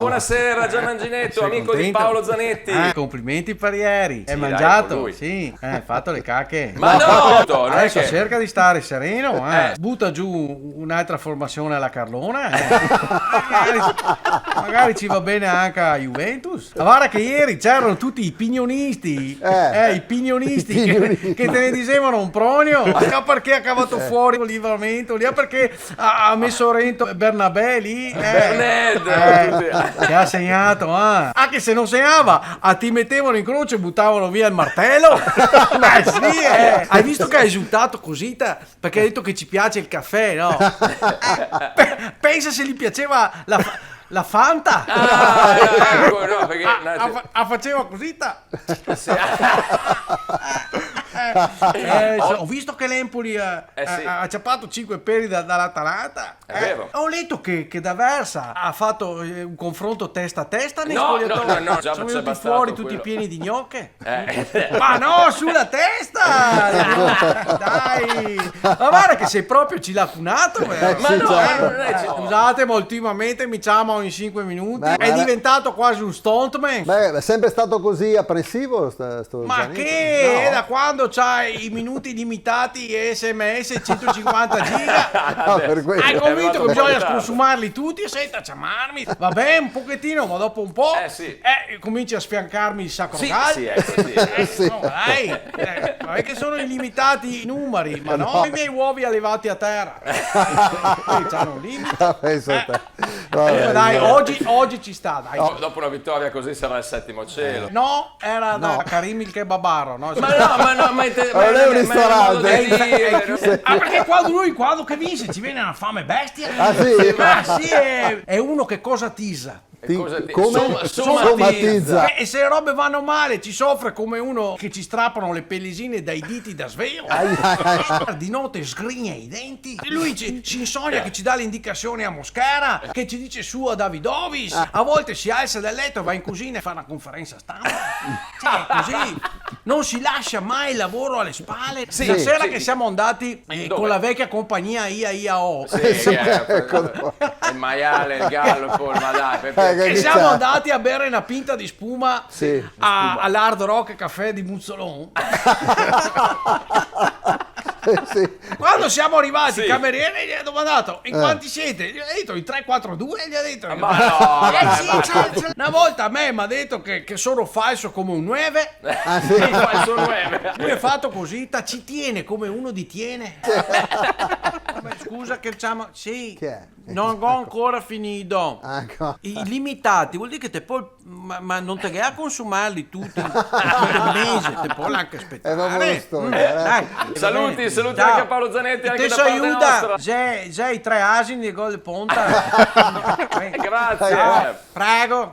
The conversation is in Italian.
Buonasera Gian Manginetto, Sei amico contento? di Paolo Zanetti. Complimenti per ieri. Hai dai, mangiato? con lui. Sì, hai fatto le cacche. Ma no, non è Adesso che... cerca di stare sereno, butta giù un'altra formazione alla Carlona, magari ci va bene anche a Juventus. Ma guarda che ieri c'erano tutti i pignonisti, i pignonisti che te ne dicevano un pronio, perché ha cavato fuori il livramento, lì perché ha messo Rento Bernabé lì, che ha segnato, anche se non segnava, ti mettevano in croce e buttavano via il martello. Sì, hai visto che ha esultato così perché ha detto che ci piace il caffè, no? Pensa se gli piaceva la Fanta. Ecco, no, perché... faceva così. Ho visto che l'Empoli ha acciappato 5 peri dall'Atalanta. È vero. Ho letto che D'Aversa ha fatto un confronto testa a testa nei No, spogliatoi. no, già sono c'è venuti bastato fuori tutti quello. pieni di gnocche. Ma no, sulla testa! Dai! Ma guarda che sei proprio cilacunato. Ma no, non è... Scusate, ma ultimamente mi chiamano in 5 minuti. È diventato quasi un stuntman. Beh, è sempre stato così appressivo sto Ma Zanetti? che? No. Da quando c'hai i minuti limitati e SMS 150 giga? No, per quello. Hai convinto che un po' bisogna di tardo. sconsumarli tutti e senta a chiamarmi? Vabbè, un pochettino, ma dopo un po' sì. cominci a sfiancarmi il sacro Sì, gallo. sì, ecco, sì. No, dai, non è che sono illimitati i numeri, ma no, i miei uovi allevati a terra. C'hanno un limite. Penso a te. Dai, oggi ci sta, dai. Dopo una vittoria così sarà il settimo cielo. No, era da Karim il kebabaro, no? Ma è non è un ristorante. Perché quando che vince ci viene una fame bestia. Ah, sì? Ma sì, è uno che cosa tisa. Come? Somatizza. E se le robe vanno male ci soffre come uno che ci strappano le pellisine dai diti da sveo. Di notte sgrigna i denti. Lui si insogna che ci dà le indicazioni a Moscara, che ci dice su a Davidovis. A volte si alza dal letto, va in cucina e fa una conferenza stampa. Cioè, così non si lascia mai il lavoro alle spalle. La sera che siamo andati con la vecchia compagnia IAO. Il maiale, il gallo, il pollo, ma dai, E siamo andati a bere una pinta di spuma all'Hard Rock Caffè di Muzzolon. Quando siamo arrivati, il cameriere gli ha domandato in quanti siete? Gli ha detto in 3-4-2 gli ha detto. Ma no, Una volta a me mi ha detto che sono falso come un 9. falso 9. Lui è fatto così, ci tiene come uno di tiene. Vabbè, scusa che c'ha. Sì. Che è? Non ho ancora finito. Ecco. I limitati vuol dire che te puoi, ma non te che a consumarli tutti un mese, te puoi anche aspettare. Dai. Saluti Ciao. anche a Paolo Zanetti, anche da parte nostra. Già i 3 asini di gol di ponta. Grazie. Prego.